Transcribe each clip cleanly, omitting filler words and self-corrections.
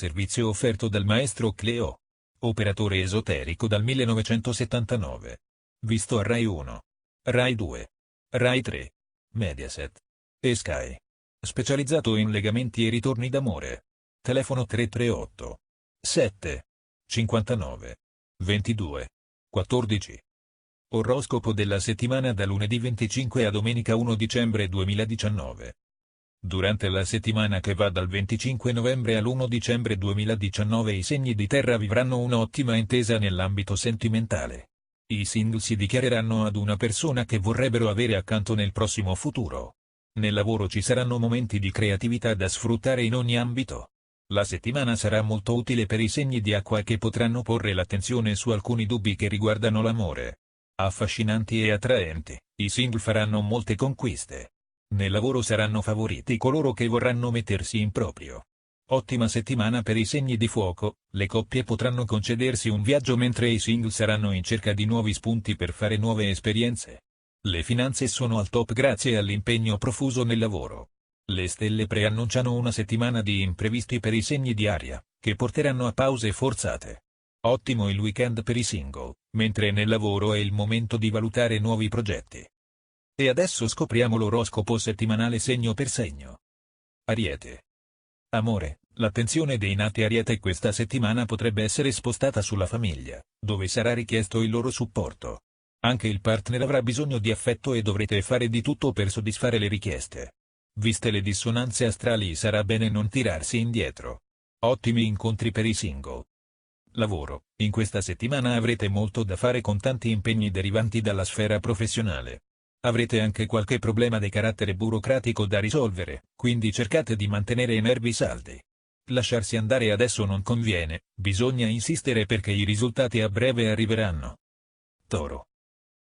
servizio offerto dal maestro Cleo. Operatore esoterico dal 1979. Visto a Rai 1, Rai 2, Rai 3, Mediaset e Sky. Specializzato in legamenti e ritorni d'amore. Telefono 338 7 59 22 14. Oroscopo della settimana da lunedì 25 a domenica 1 dicembre 2019. Durante la settimana che va dal 25 novembre all'1 dicembre 2019 i segni di terra vivranno un'ottima intesa nell'ambito sentimentale. I single si dichiareranno ad una persona che vorrebbero avere accanto nel prossimo futuro. Nel lavoro ci saranno momenti di creatività da sfruttare in ogni ambito. La settimana sarà molto utile per i segni di acqua che potranno porre l'attenzione su alcuni dubbi che riguardano l'amore. Affascinanti e attraenti, i single faranno molte conquiste. Nel lavoro saranno favoriti coloro che vorranno mettersi in proprio. Ottima settimana per i segni di fuoco, le coppie potranno concedersi un viaggio mentre i single saranno in cerca di nuovi spunti per fare nuove esperienze. Le finanze sono al top grazie all'impegno profuso nel lavoro. Le stelle preannunciano una settimana di imprevisti per i segni di aria, che porteranno a pause forzate. Ottimo il weekend per i single, mentre nel lavoro è il momento di valutare nuovi progetti. E adesso scopriamo l'oroscopo settimanale segno per segno. Ariete. Amore, l'attenzione dei nati Ariete questa settimana potrebbe essere spostata sulla famiglia, dove sarà richiesto il loro supporto. Anche il partner avrà bisogno di affetto e dovrete fare di tutto per soddisfare le richieste. Viste le dissonanze astrali sarà bene non tirarsi indietro. Ottimi incontri per i single. Lavoro, in questa settimana avrete molto da fare con tanti impegni derivanti dalla sfera professionale. Avrete anche qualche problema di carattere burocratico da risolvere, quindi cercate di mantenere i nervi saldi. Lasciarsi andare adesso non conviene, bisogna insistere perché i risultati a breve arriveranno. Toro.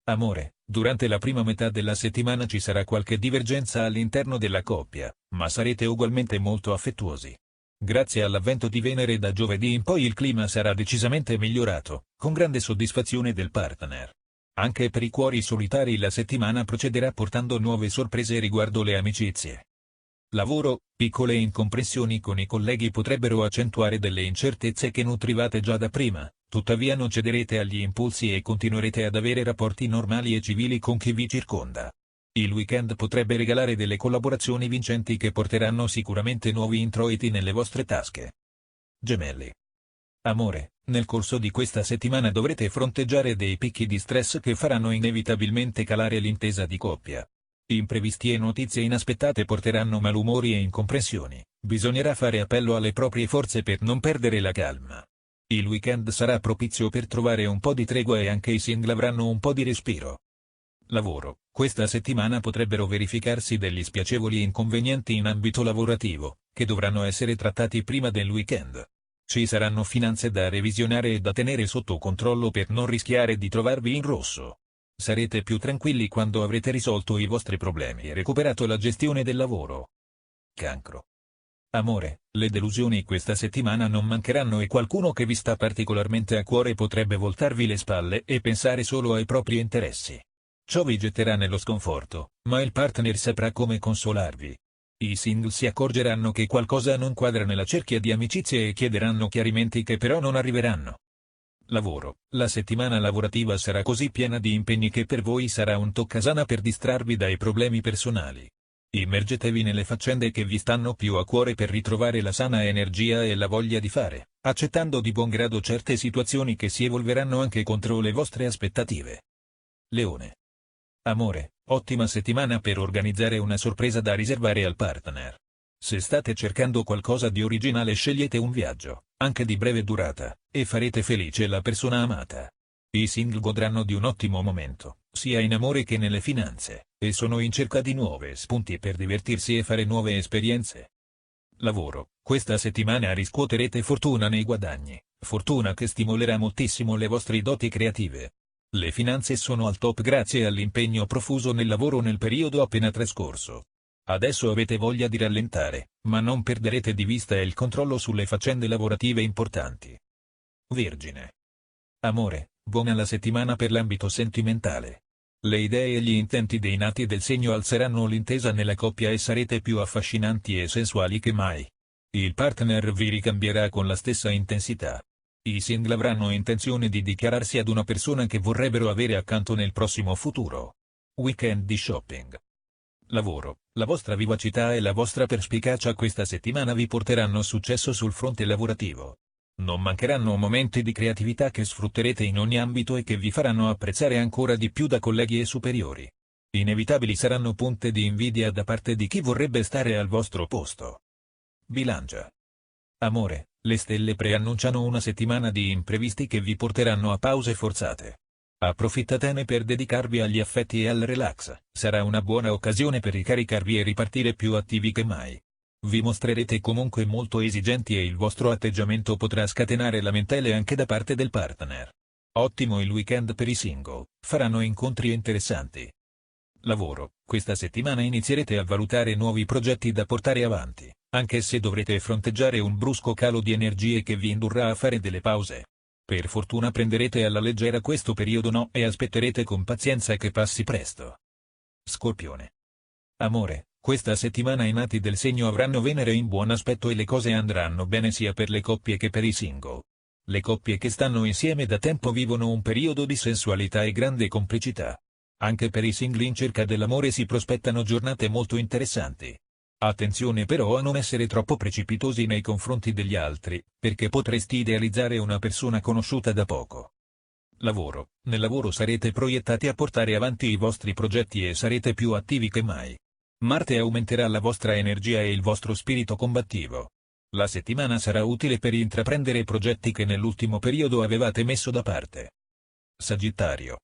Amore, durante la prima metà della settimana ci sarà qualche divergenza all'interno della coppia, ma sarete ugualmente molto affettuosi. Grazie all'avvento di Venere da giovedì in poi il clima sarà decisamente migliorato, con grande soddisfazione del partner. Anche per i cuori solitari la settimana procederà portando nuove sorprese riguardo le amicizie. Lavoro, piccole incomprensioni con i colleghi potrebbero accentuare delle incertezze che nutrivate già da prima, tuttavia non cederete agli impulsi e continuerete ad avere rapporti normali e civili con chi vi circonda. Il weekend potrebbe regalare delle collaborazioni vincenti che porteranno sicuramente nuovi introiti nelle vostre tasche. Gemelli. Amore, nel corso di questa settimana dovrete fronteggiare dei picchi di stress che faranno inevitabilmente calare l'intesa di coppia. Imprevisti e notizie inaspettate porteranno malumori e incomprensioni, bisognerà fare appello alle proprie forze per non perdere la calma. Il weekend sarà propizio per trovare un po' di tregua e anche i single avranno un po' di respiro. Lavoro, questa settimana potrebbero verificarsi degli spiacevoli inconvenienti in ambito lavorativo, che dovranno essere trattati prima del weekend. Ci saranno finanze da revisionare e da tenere sotto controllo per non rischiare di trovarvi in rosso. Sarete più tranquilli quando avrete risolto i vostri problemi e recuperato la gestione del lavoro. Cancro. Amore, le delusioni questa settimana non mancheranno e qualcuno che vi sta particolarmente a cuore potrebbe voltarvi le spalle e pensare solo ai propri interessi. Ciò vi getterà nello sconforto, ma il partner saprà come consolarvi. I single si accorgeranno che qualcosa non quadra nella cerchia di amicizie e chiederanno chiarimenti che però non arriveranno. Lavoro, la settimana lavorativa sarà così piena di impegni che per voi sarà un toccasana per distrarvi dai problemi personali. Immergetevi nelle faccende che vi stanno più a cuore per ritrovare la sana energia e la voglia di fare, accettando di buon grado certe situazioni che si evolveranno anche contro le vostre aspettative. Leone. Amore, ottima settimana per organizzare una sorpresa da riservare al partner. Se state cercando qualcosa di originale scegliete un viaggio, anche di breve durata, e farete felice la persona amata. I single godranno di un ottimo momento, sia in amore che nelle finanze, e sono in cerca di nuove spunti per divertirsi e fare nuove esperienze. Lavoro, questa settimana riscuoterete fortuna nei guadagni, fortuna che stimolerà moltissimo le vostre doti creative. Le finanze sono al top grazie all'impegno profuso nel lavoro nel periodo appena trascorso. Adesso avete voglia di rallentare, ma non perderete di vista il controllo sulle faccende lavorative importanti. Vergine. Amore, buona la settimana per l'ambito sentimentale. Le idee e gli intenti dei nati del segno alzeranno l'intesa nella coppia e sarete più affascinanti e sensuali che mai. Il partner vi ricambierà con la stessa intensità. I single avranno intenzione di dichiararsi ad una persona che vorrebbero avere accanto nel prossimo futuro. Weekend di shopping. Lavoro. La vostra vivacità e la vostra perspicacia questa settimana vi porteranno successo sul fronte lavorativo. Non mancheranno momenti di creatività che sfrutterete in ogni ambito e che vi faranno apprezzare ancora di più da colleghi e superiori. Inevitabili saranno punte di invidia da parte di chi vorrebbe stare al vostro posto. Bilancia. Amore, le stelle preannunciano una settimana di imprevisti che vi porteranno a pause forzate. Approfittatene per dedicarvi agli affetti e al relax, sarà una buona occasione per ricaricarvi e ripartire più attivi che mai. Vi mostrerete comunque molto esigenti e il vostro atteggiamento potrà scatenare lamentele anche da parte del partner. Ottimo il weekend per i single, faranno incontri interessanti. Lavoro, questa settimana inizierete a valutare nuovi progetti da portare avanti, anche se dovrete fronteggiare un brusco calo di energie che vi indurrà a fare delle pause. Per fortuna prenderete alla leggera questo periodo e aspetterete con pazienza che passi presto. Scorpione. Amore, questa settimana i nati del segno avranno Venere in buon aspetto e le cose andranno bene sia per le coppie che per i single. Le coppie che stanno insieme da tempo vivono un periodo di sensualità e grande complicità. Anche per i single in cerca dell'amore si prospettano giornate molto interessanti. Attenzione però a non essere troppo precipitosi nei confronti degli altri, perché potresti idealizzare una persona conosciuta da poco. Lavoro. Nel lavoro sarete proiettati a portare avanti i vostri progetti e sarete più attivi che mai. Marte aumenterà la vostra energia e il vostro spirito combattivo. La settimana sarà utile per intraprendere progetti che nell'ultimo periodo avevate messo da parte. Sagittario.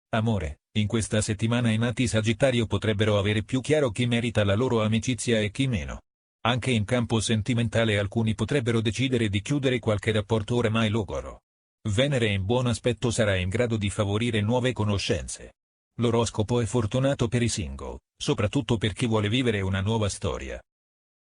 Amore, in questa settimana i nati Sagittario potrebbero avere più chiaro chi merita la loro amicizia e chi meno. Anche in campo sentimentale alcuni potrebbero decidere di chiudere qualche rapporto oramai logoro. Venere in buon aspetto sarà in grado di favorire nuove conoscenze. L'oroscopo è fortunato per i single, soprattutto per chi vuole vivere una nuova storia.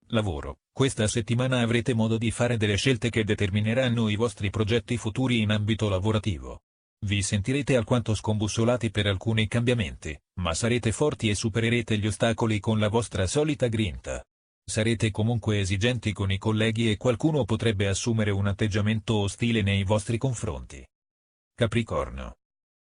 Lavoro, questa settimana avrete modo di fare delle scelte che determineranno i vostri progetti futuri in ambito lavorativo. Vi sentirete alquanto scombussolati per alcuni cambiamenti, ma sarete forti e supererete gli ostacoli con la vostra solita grinta. Sarete comunque esigenti con i colleghi e qualcuno potrebbe assumere un atteggiamento ostile nei vostri confronti. Capricorno.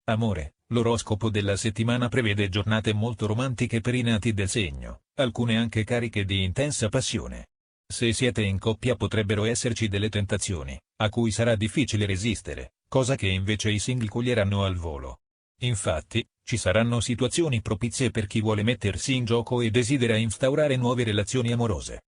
Amore, l'oroscopo della settimana prevede giornate molto romantiche per i nati del segno, alcune anche cariche di intensa passione. Se siete in coppia potrebbero esserci delle tentazioni, a cui sarà difficile resistere, cosa che invece i single coglieranno al volo. Infatti, ci saranno situazioni propizie per chi vuole mettersi in gioco e desidera instaurare nuove relazioni amorose.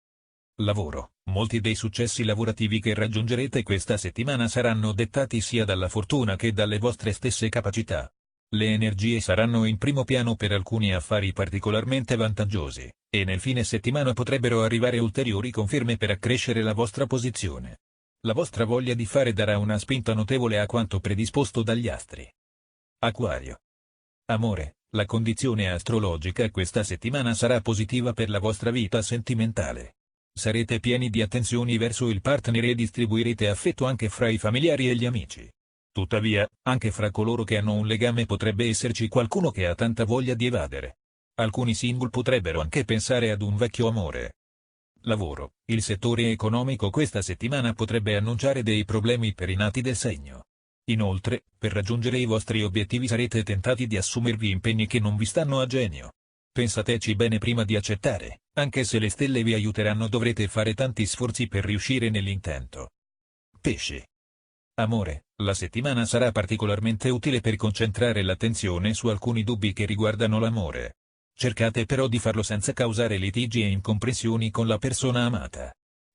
Lavoro, molti dei successi lavorativi che raggiungerete questa settimana saranno dettati sia dalla fortuna che dalle vostre stesse capacità. Le energie saranno in primo piano per alcuni affari particolarmente vantaggiosi, e nel fine settimana potrebbero arrivare ulteriori conferme per accrescere la vostra posizione. La vostra voglia di fare darà una spinta notevole a quanto predisposto dagli astri. Acquario. Amore, la condizione astrologica questa settimana sarà positiva per la vostra vita sentimentale. Sarete pieni di attenzioni verso il partner e distribuirete affetto anche fra i familiari e gli amici. Tuttavia, anche fra coloro che hanno un legame potrebbe esserci qualcuno che ha tanta voglia di evadere. Alcuni single potrebbero anche pensare ad un vecchio amore. Lavoro, il settore economico questa settimana potrebbe annunciare dei problemi per i nati del segno. Inoltre, per raggiungere i vostri obiettivi sarete tentati di assumervi impegni che non vi stanno a genio. Pensateci bene prima di accettare, anche se le stelle vi aiuteranno dovrete fare tanti sforzi per riuscire nell'intento. Pesci. Amore, la settimana sarà particolarmente utile per concentrare l'attenzione su alcuni dubbi che riguardano l'amore. Cercate però di farlo senza causare litigi e incomprensioni con la persona amata.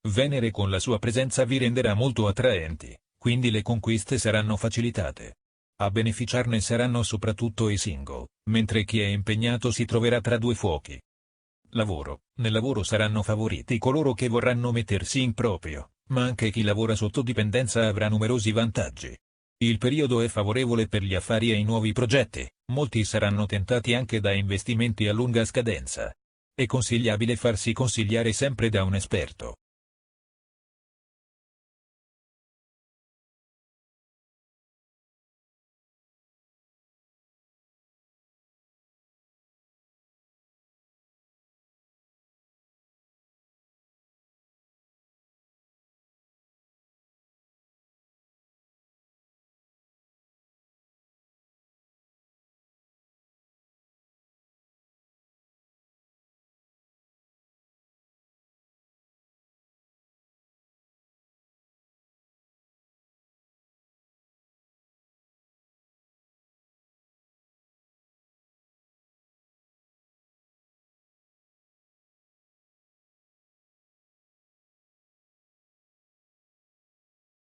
Venere con la sua presenza vi renderà molto attraenti, quindi le conquiste saranno facilitate. A beneficiarne saranno soprattutto i single, mentre chi è impegnato si troverà tra due fuochi. Lavoro, nel lavoro saranno favoriti coloro che vorranno mettersi in proprio, ma anche chi lavora sotto dipendenza avrà numerosi vantaggi. Il periodo è favorevole per gli affari e i nuovi progetti, molti saranno tentati anche da investimenti a lunga scadenza. È consigliabile farsi consigliare sempre da un esperto.